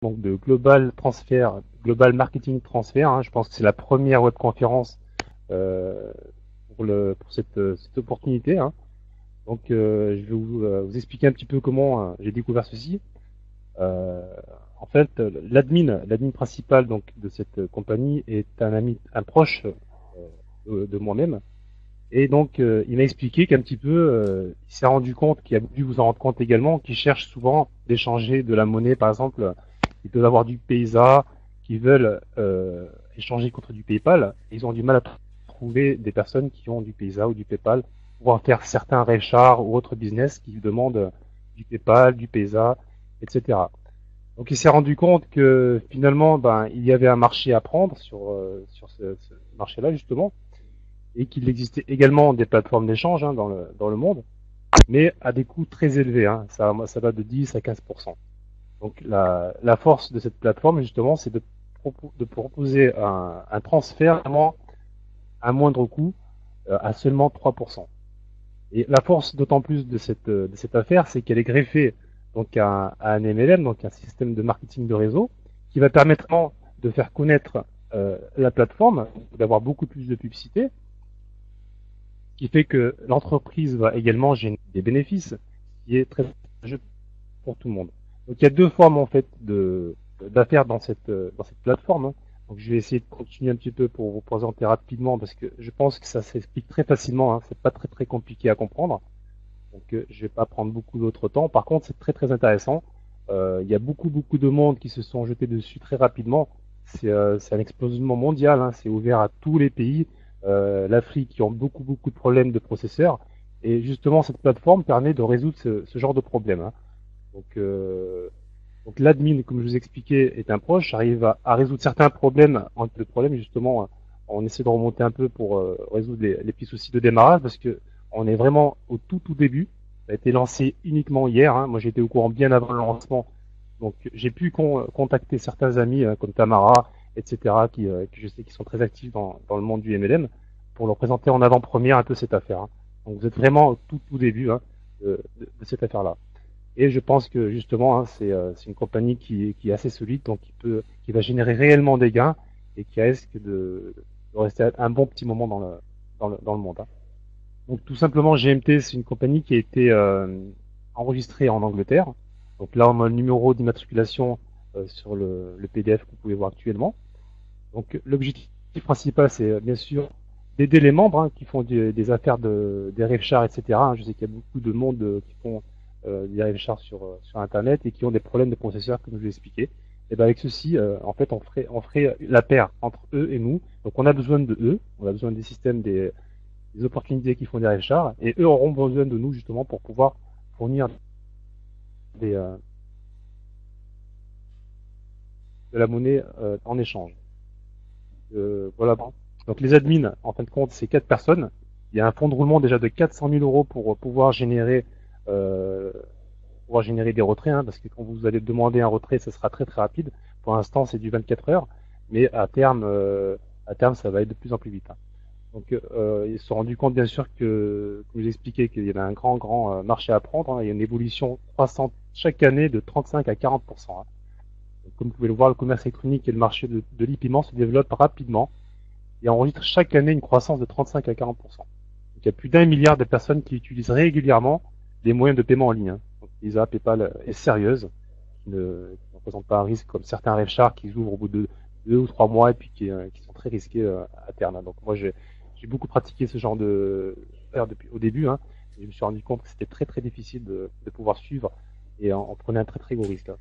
donc de Global Transfer, Global Marketing Transfer. Hein. Je pense que c'est la première webconférence euh, pour cette opportunité. Hein. Donc, je vais vous expliquer un petit peu comment j'ai découvert ceci. Euh, En fait, l'admin principal donc de cette compagnie est un ami, un proche de moi-même. Et donc, il m'a expliqué qu'un petit peu, il s'est rendu compte, qu'il a dû vous en rendre compte également, qu'il cherche souvent d'échanger de la monnaie. Par exemple, ils peuvent avoir du Paysa, qui veulent échanger contre du PayPal. Et ils ont du mal à trouver des personnes qui ont du Paysa ou du PayPal pour pouvoir faire certains rechars ou autres business qui demandent du PayPal, du Paysa, etc. Donc, il s'est rendu compte que finalement, ben, il y avait un marché à prendre sur ce marché-là justement et qu'il existait également des plateformes d'échange hein, dans le monde, mais à des coûts très élevés. Hein. Ça va de 10 à 15%. Donc la force de cette plateforme, justement, c'est de proposer un transfert vraiment à moindre coût à seulement 3%. Et la force d'autant plus de cette affaire, c'est qu'elle est greffée donc à un MLM, donc un système de marketing de réseau, qui va permettre de faire connaître la plateforme, d'avoir beaucoup plus de publicité, qui fait que l'entreprise va également générer des bénéfices, qui est très avantageux pour tout le monde. Donc il y a deux formes en fait d'affaires dans cette plateforme. Hein. Donc je vais essayer de continuer un petit peu pour vous présenter rapidement parce que je pense que ça s'explique très facilement. Hein. C'est pas très compliqué à comprendre. Donc je vais pas prendre beaucoup d'autre temps. Par contre c'est très intéressant. Il y a beaucoup de monde qui se sont jetés dessus très rapidement. C'est un explosion mondial. Hein. C'est ouvert à tous les pays. L'Afrique qui ont beaucoup de problèmes de processeurs. Et justement, cette plateforme permet de résoudre ce genre de problème. Hein. Donc, l'admin, comme je vous expliquais, est un proche, arrive à résoudre certains problèmes, de problèmes justement, on essaie de remonter un peu pour résoudre les petits soucis de démarrage, parce que on est vraiment au tout début. Ça a été lancé uniquement hier. Hein. Moi, j'étais au courant bien avant le lancement, donc j'ai pu contacter certains amis comme Tamara, etc., que je sais qui sont très actifs dans le monde du MLM, pour leur présenter en avant-première un peu cette affaire. Hein. Donc, vous êtes vraiment au tout début hein, de cette affaire-là. Et je pense que justement, hein, c'est une compagnie qui est assez solide, donc qui va générer réellement des gains et qui risque de rester un bon petit moment dans le monde. Hein. Donc tout simplement, GMT, c'est une compagnie qui a été enregistrée en Angleterre. Donc là, on a le numéro d'immatriculation sur le PDF que vous pouvez voir actuellement. Donc l'objectif principal, c'est bien sûr d'aider les membres hein, qui font des affaires des rêves-chars, etc. Hein. Je sais qu'il y a beaucoup de monde qui font des rêves-chars sur Internet et qui ont des problèmes de processeurs, comme je vous l'ai expliqué. Et ben avec ceci, en fait, on ferait la paire entre eux et nous. Donc on a besoin de eux, on a besoin des systèmes, des opportunités qui font des rêves-chars, et eux auront besoin de nous justement pour pouvoir fournir des, de la monnaie en échange. Voilà. Donc les admins, en fin de compte, c'est 4 personnes. Il y a un fonds de roulement déjà de 400 000 euros pour euh, pouvoir générer des retraits, hein, parce que quand vous allez demander un retrait, ce sera très rapide. Pour l'instant, c'est du 24 heures, mais à terme, ça va être de plus en plus vite. Hein. Donc, ils se sont rendus compte, bien sûr, comme je vous expliquais, qu'il y avait un grand marché à prendre. Hein. Il y a une évolution croissante chaque année de 35 à 40%. Hein. Donc, comme vous pouvez le voir, le commerce électronique et le marché de l'e-paiement se développent rapidement et enregistre chaque année une croissance de 35 à 40%. Donc, il y a plus d'un milliard de personnes qui utilisent régulièrement les moyens de paiement en ligne. Hein. Donc, Visa, PayPal est sérieuse, qui ne représente pas un risque comme certains rêves-chars qui ouvrent au bout de 2 ou 3 mois et puis qui sont très risqués à terme. Hein. Donc moi j'ai beaucoup pratiqué ce genre de faire depuis au début. Hein, et je me suis rendu compte que c'était très difficile de pouvoir suivre et on prenait un très gros risque. Hein.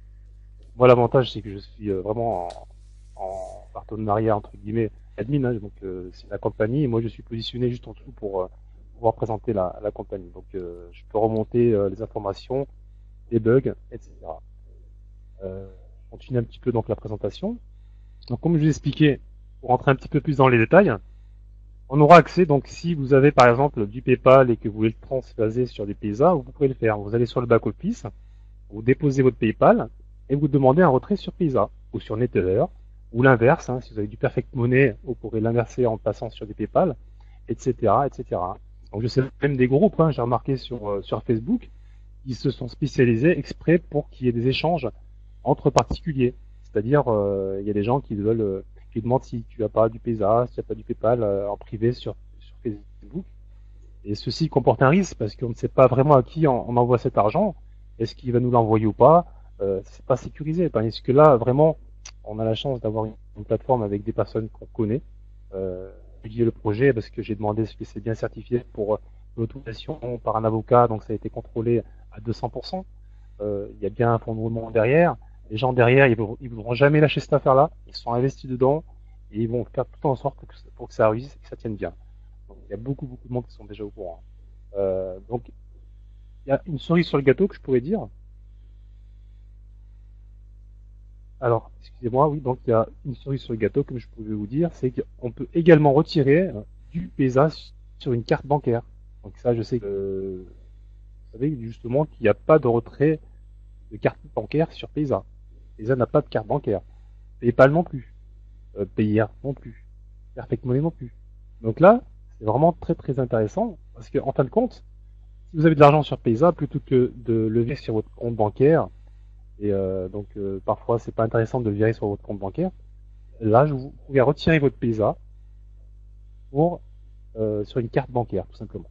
Moi l'avantage c'est que je suis vraiment en partenariat entre guillemets admin, hein, donc c'est la compagnie et moi je suis positionné juste en dessous pour pouvoir présenter la compagnie. Donc je peux remonter les informations, les bugs, etc. Je continue un petit peu donc la présentation. Donc comme je vous expliquais, pour rentrer un petit peu plus dans les détails, on aura accès, donc si vous avez par exemple du PayPal et que vous voulez le transvaser sur des Paysa, vous pouvez le faire. Vous allez sur le back-office, vous déposez votre PayPal et vous demandez un retrait sur Paysa ou sur Nether ou l'inverse. Hein, si vous avez du Perfect Money, vous pourrez l'inverser en passant sur des PayPal, etc. Donc je sais même des groupes, hein, j'ai remarqué sur Facebook, qui se sont spécialisés exprès pour qu'il y ait des échanges entre particuliers. C'est-à-dire, il y a des gens qui demandent si tu as pas du PaySa, si tu n'as pas du PayPal en privé sur Facebook. Et ceci comporte un risque parce qu'on ne sait pas vraiment à qui on envoie cet argent. Est-ce qu'il va nous l'envoyer ou pas? C'est pas sécurisé. Parce que là, vraiment, on a la chance d'avoir une plateforme avec des personnes qu'on connaît. Étudier le projet parce que j'ai demandé ce que c'est bien certifié pour l'autorisation par un avocat, donc ça a été contrôlé à 200%. Il y a bien un fonds de roulement derrière. Les gens derrière, ils voudront jamais lâcher cette affaire-là. Ils sont investis dedans et ils vont faire tout en sorte pour que ça réussisse et que ça tienne bien. Donc, il y a beaucoup de monde qui sont déjà au courant. Donc, il y a une cerise sur le gâteau que je pourrais dire. Alors, excusez-moi, oui, donc il y a une cerise sur le gâteau, comme je pouvais vous dire, c'est qu'on peut également retirer du PESA sur une carte bancaire. Donc ça, je sais que vous savez justement qu'il n'y a pas de retrait de carte bancaire sur PESA. PESA n'a pas de carte bancaire. PayPal non plus. Payeer non plus. Perfect Money non plus. Donc là, c'est vraiment très intéressant parce que en fin de compte, si vous avez de l'argent sur PESA, plutôt que de le lever sur votre compte bancaire, et donc parfois c'est pas intéressant de le virer sur votre compte bancaire, là vous pouvez retirer votre PESA pour sur une carte bancaire tout simplement.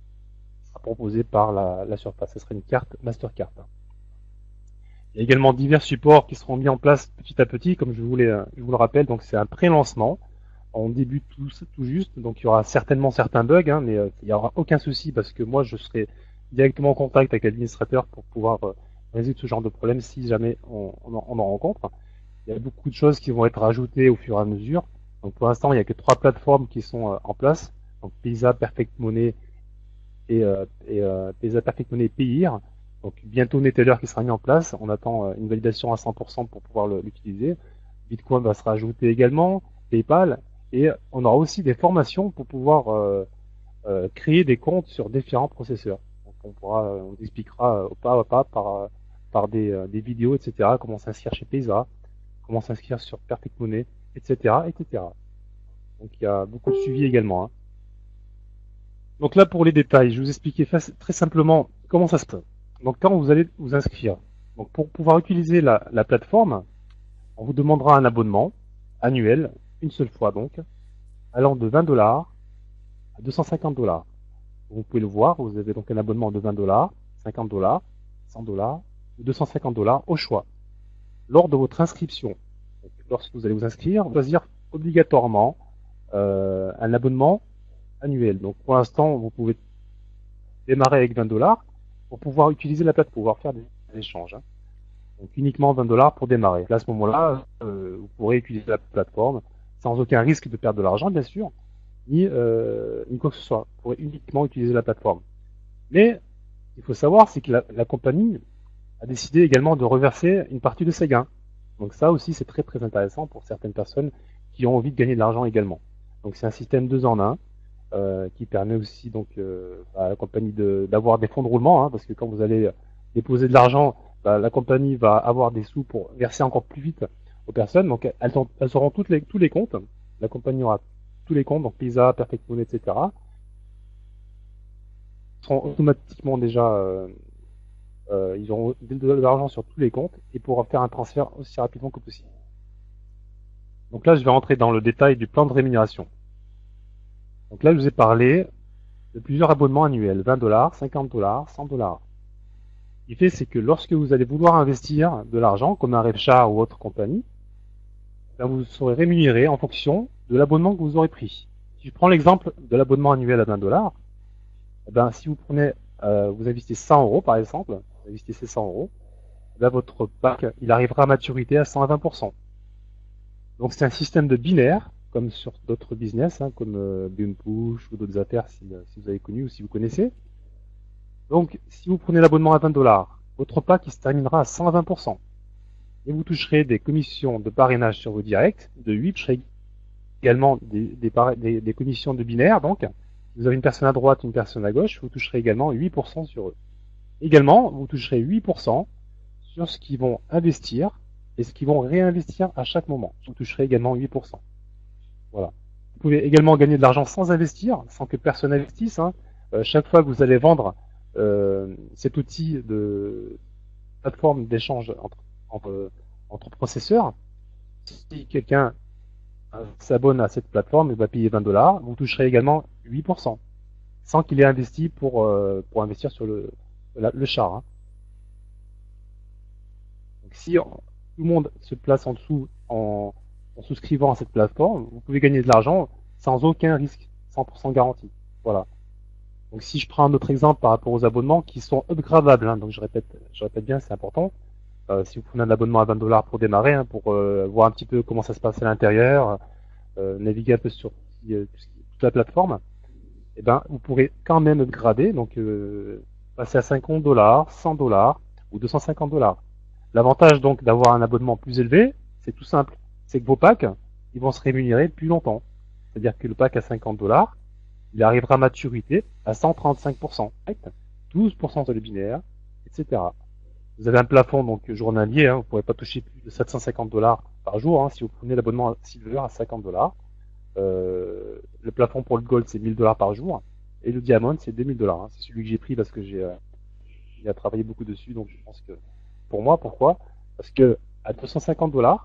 Ce sera proposé par la surface. Ce sera une carte Mastercard. Il y a également divers supports qui seront mis en place petit à petit, comme je vous le rappelle. Donc c'est un pré-lancement. On débute tout juste, donc il y aura certainement certains bugs, hein, mais il n'y aura aucun souci parce que moi je serai directement en contact avec l'administrateur pour pouvoir résoudre ce genre de problème si jamais on en rencontre. Il y a beaucoup de choses qui vont être ajoutées au fur et à mesure. Donc pour l'instant, il n'y a que 3 plateformes qui sont en place. Donc PESA, Perfect Money et PESA, Perfect Money et Payeer. Donc bientôt Neteller qui sera mis en place. On attend une validation à 100% pour pouvoir l'utiliser. Bitcoin va se rajouter également, PayPal, et on aura aussi des formations pour pouvoir créer des comptes sur différents processeurs. Donc on expliquera pas à pas par des vidéos, etc. Comment s'inscrire chez PESA, comment s'inscrire sur Perfect Money, etc. Donc il y a beaucoup de suivi également. Hein. Donc là pour les détails, je vais vous expliquer très simplement comment ça se passe. Donc quand vous allez vous inscrire, donc pour pouvoir utiliser la plateforme, on vous demandera un abonnement annuel, une seule fois donc, allant de 20$ à 250$. Vous pouvez le voir, vous avez donc un abonnement de 20$, 50$, 100$ ou 250$ au choix. Lors de votre inscription, donc, lorsque vous allez vous inscrire, vous choisir obligatoirement un abonnement annuel. Donc pour l'instant, vous pouvez démarrer avec 20$ pour pouvoir utiliser la plateforme, pour pouvoir faire des échanges. Hein. Donc uniquement 20$ pour démarrer. Là, à ce moment-là, vous pourrez utiliser la plateforme sans aucun risque de perdre de l'argent, bien sûr, ni quoi que ce soit. Vous pourrez uniquement utiliser la plateforme. Mais il faut savoir, c'est que la compagnie a décidé également de reverser une partie de ses gains. Donc ça aussi, c'est très intéressant pour certaines personnes qui ont envie de gagner de l'argent également. Donc c'est un système 2 en 1 qui permet aussi donc à la compagnie d'avoir des fonds de roulement, hein, parce que quand vous allez déposer de l'argent, la compagnie va avoir des sous pour verser encore plus vite aux personnes. Donc elles auront tous les comptes. La compagnie aura tous les comptes, donc PESA, Perfect Money, etc. Ils seront automatiquement déjà ils auront de l'argent sur tous les comptes et pourront faire un transfert aussi rapidement que possible. Donc là, je vais rentrer dans le détail du plan de rémunération. Donc là, je vous ai parlé de plusieurs abonnements annuels, 20$, 50$, 100$. Ce qui fait, c'est que lorsque vous allez vouloir investir de l'argent, comme un Repchar ou autre compagnie, vous serez rémunéré en fonction de l'abonnement que vous aurez pris. Si je prends l'exemple de l'abonnement annuel à 20$, si vous prenez, vous investissez 100€ par exemple, vous investissez 100€, votre pack, il arrivera à maturité à 120%. Donc c'est un système de binaire, comme sur d'autres business, hein, comme Push ou d'autres affaires si vous avez connu ou si vous connaissez. Donc si vous prenez l'abonnement à 20$, votre pack il se terminera à 120%. Et vous toucherez des commissions de parrainage sur vos directs de 8, vous toucherez également des commissions de binaire, donc si vous avez une personne à droite, une personne à gauche, vous toucherez également 8% sur eux. Également, vous toucherez 8% sur ce qu'ils vont investir et ce qu'ils vont réinvestir à chaque moment. Vous toucherez également 8%. Voilà. Vous pouvez également gagner de l'argent sans investir, sans que personne investisse. Hein. Chaque fois que vous allez vendre cet outil de plateforme d'échange entre processeurs, si quelqu'un s'abonne à cette plateforme et va payer 20 $, vous toucherez également 8%, sans qu'il ait investi pour investir sur le char. Hein. Donc si tout le monde se place en dessous en souscrivant à cette plateforme, vous pouvez gagner de l'argent sans aucun risque, 100% garanti. Voilà. Donc si je prends un autre exemple par rapport aux abonnements qui sont upgradables, hein, donc je répète bien, c'est important. Si vous prenez un abonnement à 20 $ pour démarrer, hein, pour voir un petit peu comment ça se passe à l'intérieur, naviguer un peu sur toute la plateforme, eh ben, vous pourrez quand même upgrader, donc passer à 50 $, 100 $ ou 250 $. L'avantage donc d'avoir un abonnement plus élevé, c'est tout simple, c'est que vos packs, ils vont se rémunérer plus longtemps. C'est-à-dire que le pack à 50 $, il arrivera à maturité à 135%, 12% sur les binaires, etc. Vous avez un plafond donc journalier, hein, vous ne pourrez pas toucher plus de 750 $ par jour hein, si vous prenez l'abonnement Silver à 50 $. Le plafond pour le Gold c'est 1000 $ par jour et le Diamond c'est 2000 $. Hein. C'est celui que j'ai pris parce que j'ai travaillé beaucoup dessus, donc je pense que pour moi, pourquoi? Parce que à 250 $,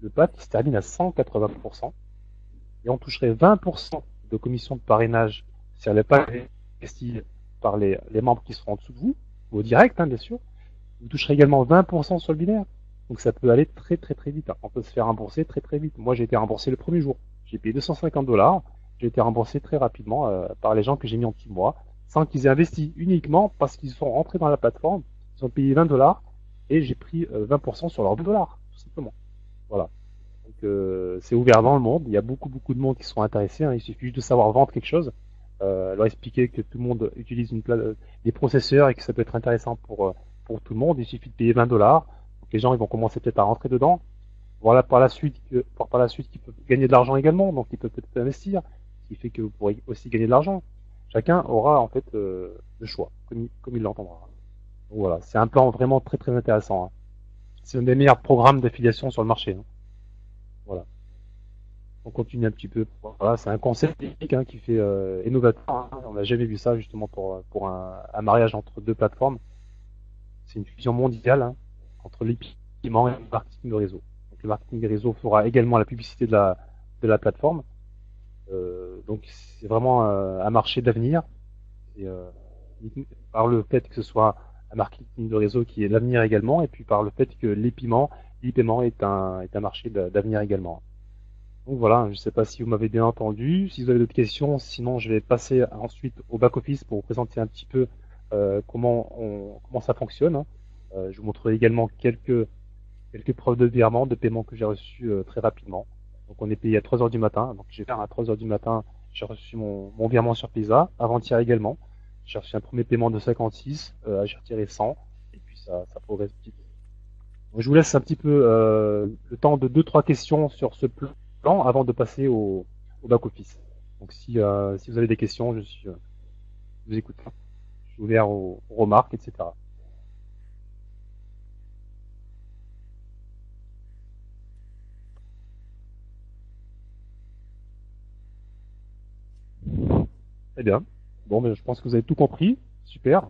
le pack se termine à 180% et on toucherait 20% de commission de parrainage si elle n'est pas investie par les membres qui seront en dessous de vous, au direct, hein, bien sûr. Vous toucherez également 20% sur le binaire. Donc ça peut aller très très très vite. Hein. On peut se faire rembourser très très vite. Moi j'ai été remboursé le premier jour. J'ai payé 250 $. J'ai été remboursé très rapidement par les gens que j'ai mis en dessous de moi, sans qu'ils aient investi, uniquement parce qu'ils sont rentrés dans la plateforme, ils ont payé 20 $ et j'ai pris 20% sur leurs 20 $, tout simplement. Voilà. Donc c'est ouvert dans le monde. Il y a beaucoup beaucoup de monde qui sont intéressés. Hein. Il suffit juste de savoir vendre quelque chose, leur expliquer que tout le monde utilise des processeurs et que ça peut être intéressant pour tout le monde. Il suffit de payer 20 $. Donc les gens ils vont commencer peut-être à rentrer dedans. Voilà par la suite qu'ils peuvent gagner de l'argent également. Donc ils peuvent peut-être investir, ce qui fait que vous pourrez aussi gagner de l'argent. Chacun aura en fait le choix, comme il l'entendra. Donc voilà, c'est un plan vraiment très très intéressant. Hein. C'est un des meilleurs programmes d'affiliation sur le marché. Hein. Voilà. On continue un petit peu. Voilà, c'est un concept hein, qui fait innovateur. Hein. On n'a jamais vu ça justement pour un mariage entre deux plateformes. C'est une fusion mondiale hein, entre l'équipement et le marketing de réseau. Donc, le marketing de réseau fera également la publicité de la plateforme. Donc c'est vraiment un marché d'avenir. Et, par le fait que ce soit un marketing de réseau qui est l'avenir également, et puis par le fait que l'e-paiement est un marché d'avenir également. Donc voilà, je ne sais pas si vous m'avez bien entendu. Si vous avez d'autres questions, sinon je vais passer ensuite au back-office pour vous présenter un petit peu comment ça fonctionne. Hein. Je vous montrerai également quelques preuves de virement, de paiement que j'ai reçu très rapidement. Donc on est payé à 3 heures du matin. Donc j'ai fait à 3 heures du matin, j'ai reçu mon virement sur Pisa. Avant-hier également, j'ai reçu un premier paiement de 56, j'ai retiré 100, et puis ça progresse petit peu. Donc, je vous laisse un petit peu le temps de 2-3 questions sur ce plan avant de passer au back-office. Donc si vous avez des questions, je vous écoute. Je suis ouvert aux remarques, etc. Très bien. Bon, ben, je pense que vous avez tout compris. Super.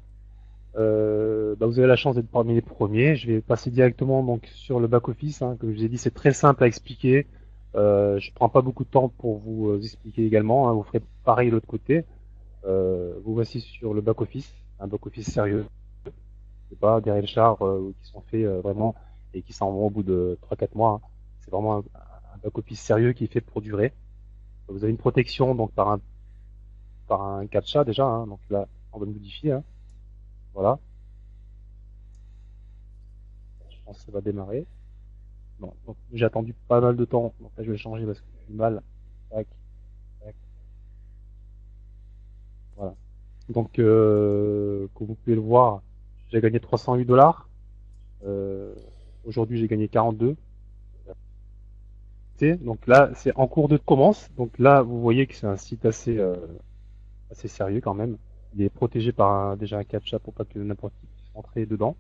Vous avez la chance d'être parmi les premiers. Je vais passer directement donc sur le back-office. Hein. Comme je vous ai dit, c'est très simple à expliquer. Je prends pas beaucoup de temps pour vous expliquer également. Hein. Vous ferez pareil de l'autre côté. Vous voici sur le back-office, un back-office sérieux. C'est pas des chars qui sont faits vraiment et qui s'en vont au bout de 3-4 mois. Hein. C'est vraiment un back-office sérieux qui est fait pour durer. Vous avez une protection donc par un CAPTCHA déjà. Hein. Donc là, on va le modifier. Hein. Voilà. Je pense que ça va démarrer. Non, donc j'ai attendu pas mal de temps. Donc là, je vais le changer parce que j'ai du mal. Tac, tac. Voilà. Donc, comme vous pouvez le voir, j'ai gagné 308 $. Euh, Aujourd'hui, j'ai gagné 42. Donc là, c'est en cours de commence. Donc là, vous voyez que c'est un site assez sérieux quand même. Il est protégé par déjà un captcha pour pas que n'importe qui puisse rentrer dedans.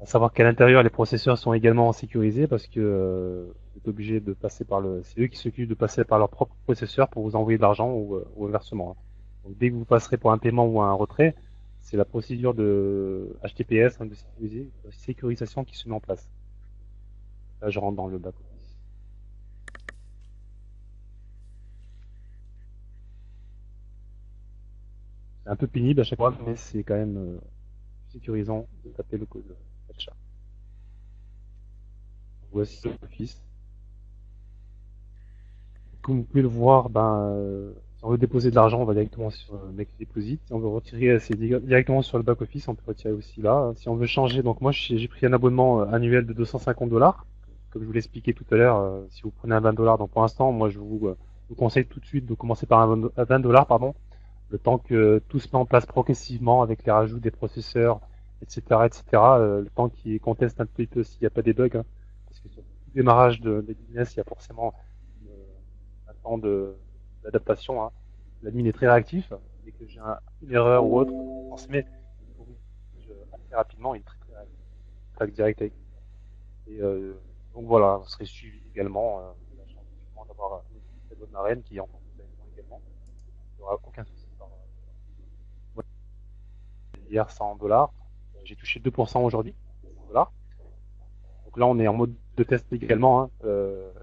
À savoir qu'à l'intérieur, les processeurs sont également sécurisés parce que vous êtes obligé de passer c'est eux qui s'occupent de passer par leur propre processeur pour vous envoyer de l'argent ou inversement. Donc dès que vous passerez pour un paiement ou un retrait, c'est la procédure de HTTPS, hein, de sécurisation qui se met en place. Là, je rentre dans le back-office. C'est un peu pénible à chaque fois, mais c'est quand même sécurisant de taper le code CAPTCHA. Voici le back-office. Comme vous pouvez le voir, si on veut déposer de l'argent, on va directement sur Make Deposit. Si on veut retirer, c'est directement sur le back-office, on peut retirer aussi là. Si on veut changer, donc moi j'ai pris un abonnement annuel de 250 $. Comme je vous l'expliquais tout à l'heure, si vous prenez un 20 $, donc pour l'instant, moi je vous conseille tout de suite de commencer par un 20 $, pardon, le temps que tout se met en place progressivement avec les rajouts des processeurs, etc., etc., le temps qu'on teste un petit peu s'il n'y a pas des bugs, hein, parce que sur tout démarrage de business, il y a forcément un temps d'adaptation, hein. L'admin est très réactif, dès que j'ai une erreur ou autre, on transmet assez rapidement, il est très réactif, traque direct avec. Et donc voilà, vous serez suivi également, la chance d'avoir une très bonne marraine qui est en complément également. Il n'y aura aucun souci par hier 100 $. J'ai touché 2% aujourd'hui. Voilà. Donc là, on est en mode de test également, hein.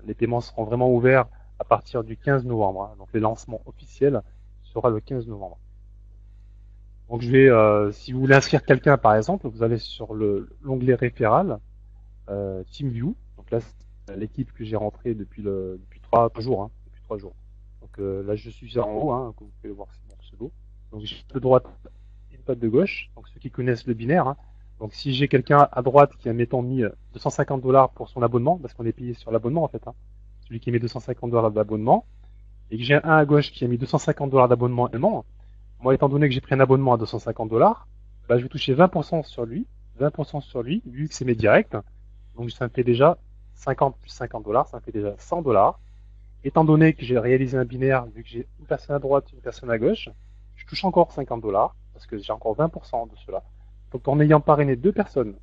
Les paiements seront vraiment ouverts à partir du 15 novembre. Hein. Donc le lancement officiel sera le 15 novembre. Donc si vous voulez inscrire quelqu'un par exemple, vous allez sur l'onglet référal, TeamView. Donc là, c'est l'équipe que j'ai rentrée depuis 3 jours. Hein, depuis 3 jours. Donc là, je suis en haut, hein, comme vous pouvez le voir, c'est mon pseudo. Donc j'ai une patte de droite et une patte de gauche. Donc ceux qui connaissent le binaire. Hein. Donc si j'ai quelqu'un à droite qui a mettons mis 250 $ pour son abonnement, parce qu'on est payé sur l'abonnement en fait, hein, celui qui met 250 $ d'abonnement, et que j'ai un à gauche qui a mis 250 $ d'abonnement également, moi étant donné que j'ai pris un abonnement à 250 $, bah, je vais toucher 20% sur lui, 20% sur lui, vu que c'est mes directs. Donc ça me fait déjà 50 plus 50 $, ça me fait déjà 100 $. Étant donné que j'ai réalisé un binaire, vu que j'ai une personne à droite, une personne à gauche, je touche encore 50 $, parce que j'ai encore 20% de cela. Donc en ayant parrainé deux personnes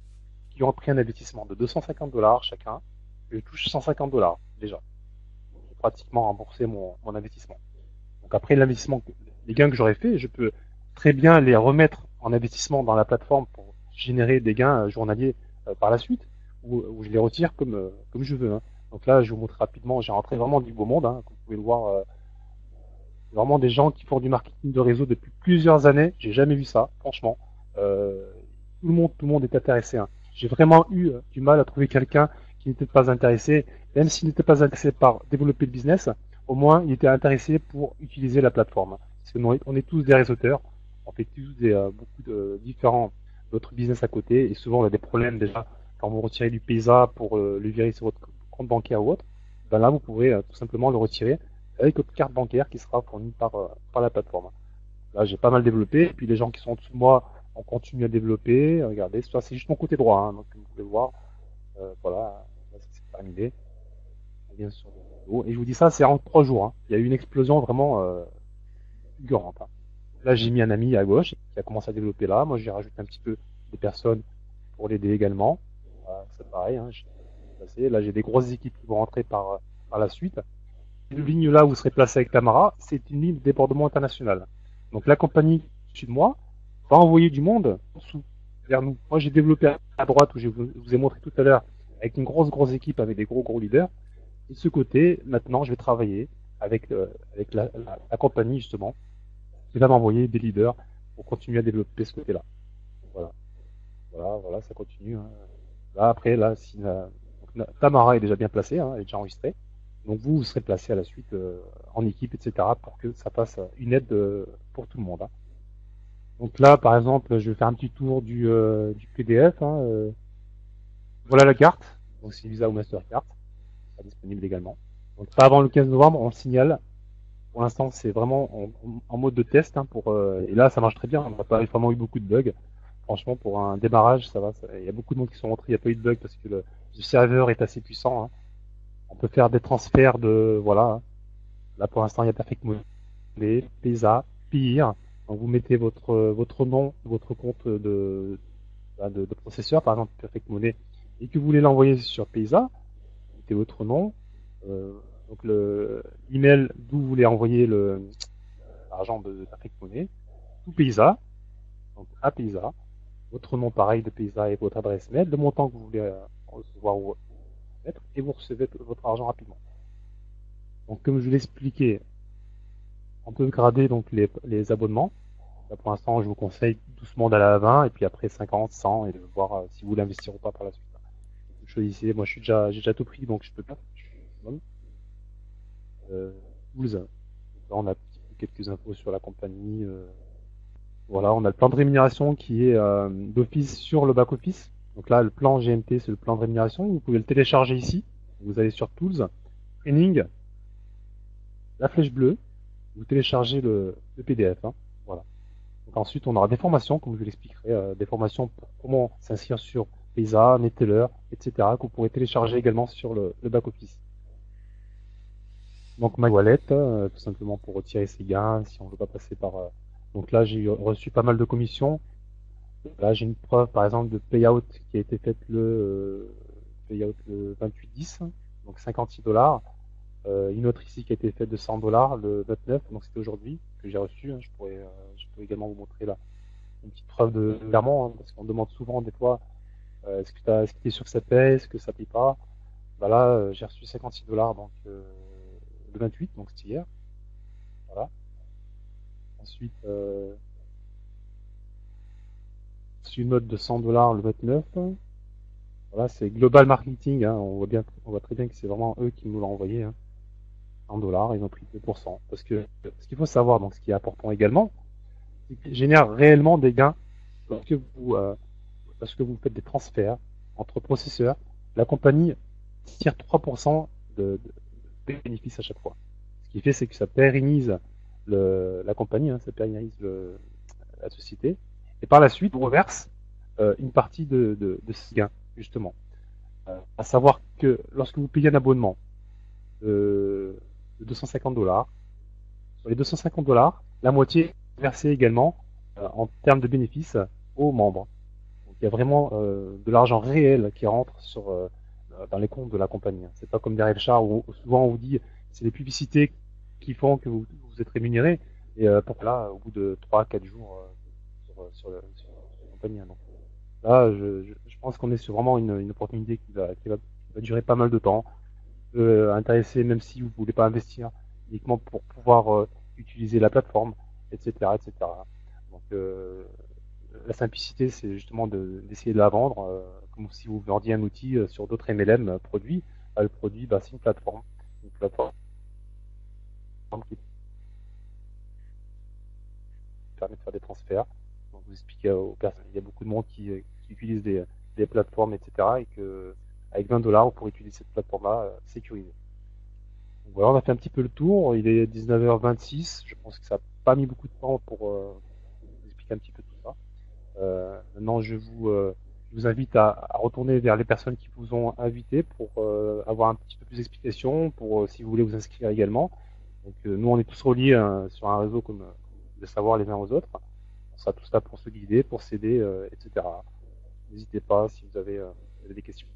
qui ont pris un investissement de 250 $ chacun, je touche 150 $ déjà. J'ai pratiquement remboursé mon investissement. Donc après l'investissement, les gains que j'aurais fait, je peux très bien les remettre en investissement dans la plateforme pour générer des gains journaliers par la suite, ou je les retire comme je veux. Hein. Donc là, je vous montre rapidement, j'ai rentré vraiment du beau monde, hein, comme vous pouvez le voir, vraiment des gens qui font du marketing de réseau depuis plusieurs années. J'ai jamais vu ça, franchement. Euh, tout le monde est intéressé. Hein. J'ai vraiment eu du mal à trouver quelqu'un qui n'était pas intéressé, même s'il n'était pas intéressé par développer le business, au moins il était intéressé pour utiliser la plateforme. Parce que nous, on est tous des réseauteurs, on fait tous beaucoup de différents d'autres business à côté, et souvent on a des problèmes déjà quand vous retirez du PaySa pour le virer sur votre compte bancaire ou autre. Ben là, vous pouvez tout simplement le retirer avec votre carte bancaire qui sera fournie par la plateforme. Là, j'ai pas mal développé, et puis les gens qui sont en dessous de moi, on continue à développer. Regardez, ça c'est juste mon côté droit, hein, donc comme vous pouvez le voir, voilà, là c'est terminé. On vient sur le vidéo. Et je vous dis ça, c'est en 3 jours. Hein. Il y a eu une explosion vraiment fulgurante. Hein. Là, j'ai mis un ami à gauche qui a commencé à développer là. Moi, j'ai rajouté un petit peu des personnes pour l'aider également. Voilà, c'est pareil. Hein, là, j'ai des grosses équipes qui vont rentrer par la suite. Cette ligne là où vous serez placé avec Tamara, c'est une ligne de débordement international. Donc la compagnie au-dessus de moi va envoyer du monde en dessous, vers nous. Moi j'ai développé à droite où je vous ai montré tout à l'heure avec une grosse équipe avec des gros leaders. Et de ce côté, maintenant je vais travailler avec la compagnie justement qui va m'envoyer des leaders pour continuer à développer ce côté-là. Voilà, voilà, ça continue. Hein. Là après, là, si Tamara est déjà bien placée, hein, elle est déjà enregistrée. Donc vous serez placé à la suite en équipe, etc. pour que ça fasse une aide pour tout le monde. Hein. Donc là, par exemple, je vais faire un petit tour du PDF. Hein, voilà la carte. Donc c'est Visa ou Mastercard. C'est disponible également. Donc pas avant le 15 novembre, on le signale. Pour l'instant, c'est vraiment en mode de test. Hein, et là, ça marche très bien. On n'a pas vraiment eu beaucoup de bugs. Franchement, pour un démarrage, ça va. Il y a beaucoup de monde qui sont rentrés. Il n'y a pas eu de bugs parce que le serveur est assez puissant. Hein. On peut faire des transferts de... Voilà. Hein. Là, pour l'instant, il y a Perfect Money, PESA, PIR. Donc, vous mettez votre nom, votre compte de processeur, par exemple Perfect Money, et que vous voulez l'envoyer sur PESA, vous mettez votre nom, donc l'email d'où vous voulez envoyer l'argent de Perfect Money, tout PESA, donc à PESA, votre nom pareil de PESA et votre adresse mail, le montant que vous voulez recevoir et vous recevez votre argent rapidement. Donc comme je l'ai expliqué, on peut grader donc les abonnements. Là, pour l'instant, je vous conseille doucement d'aller à 20 et puis après 50, 100 et de voir si vous voulez investir ou pas par la suite. Vous choisissez, moi j'ai déjà tout pris donc je peux pas. Euh, Tools, là on a quelques infos sur la compagnie. Voilà, on a le plan de rémunération qui est d'office sur le back-office. Donc là, le plan GMT, c'est le plan de rémunération. Vous pouvez le télécharger ici. Vous allez sur Tools, Training, la flèche bleue, vous téléchargez le PDF. Hein. Voilà. Donc ensuite, on aura des formations, comme je vous l'expliquerai, des formations pour comment s'inscrire sur Visa, Neteller, etc., que vous pourrez télécharger également sur le back-office. Donc ma wallet, tout simplement pour retirer ses gains, si on ne veut pas passer par... Donc là, j'ai reçu pas mal de commissions. Là, j'ai une preuve, par exemple, de payout qui a été faite payout le 28-10, donc 56 $. Une autre ici qui a été faite de 100 $ le 29, donc c'était aujourd'hui que j'ai reçu. Hein. Je peux également vous montrer là une petite preuve de virement, hein, parce qu'on demande souvent des fois est-ce que tu es sûr que ça paye, est-ce que ça paye pas. Bah là, j'ai reçu 56 $ donc le 28, donc c'était hier. Voilà. Ensuite, j'ai une note de 100 $ le 29. Voilà, c'est Global Marketing. Hein. On voit très bien que c'est vraiment eux qui nous l'ont envoyé. Hein. 1 $, ils ont pris 2%. Parce que ce qu'il faut savoir, donc ce qui est important également, c'est qu'ils génèrent réellement des gains lorsque vous faites des transferts entre processeurs. La compagnie tire 3% de bénéfices à chaque fois. Ce qui fait, c'est que ça pérennise la compagnie, hein, ça pérennise la société. Et par la suite, on reverse une partie de ces gains, justement. À savoir que lorsque vous payez un abonnement de 250 $, sur les 250 $, la moitié est versée également en termes de bénéfices aux membres. Donc il y a vraiment de l'argent réel qui rentre dans les comptes de la compagnie. C'est pas comme derrière le char où souvent on vous dit c'est les publicités qui font que vous êtes rémunéré et pour là au bout de 3-4 jours sur la compagnie. Donc, là, je pense qu'on est sur vraiment une opportunité qui va durer pas mal de temps, intéresser même si vous ne voulez pas investir uniquement pour pouvoir utiliser la plateforme, etc., etc. Donc la simplicité, c'est justement d'essayer de la vendre comme si vous vendiez un outil sur d'autres MLM produits. Le produit, bah, c'est une plateforme qui permet de faire des transferts. Donc vous expliquez aux personnes, il y a beaucoup de monde qui utilise des plateformes, etc. Et que avec 20 $, vous pourrez utiliser cette plateforme-là sécurisée. Donc voilà, on a fait un petit peu le tour. Il est 19h26. Je pense que ça n'a pas mis beaucoup de temps pour vous expliquer un petit peu tout ça. Maintenant, je vous invite à retourner vers les personnes qui vous ont invité pour avoir un petit peu plus d'explications, pour si vous voulez vous inscrire également. Donc nous, on est tous reliés sur un réseau comme de savoir les uns aux autres. On sera tous là pour se guider, pour s'aider, etc. N'hésitez pas si vous avez des questions.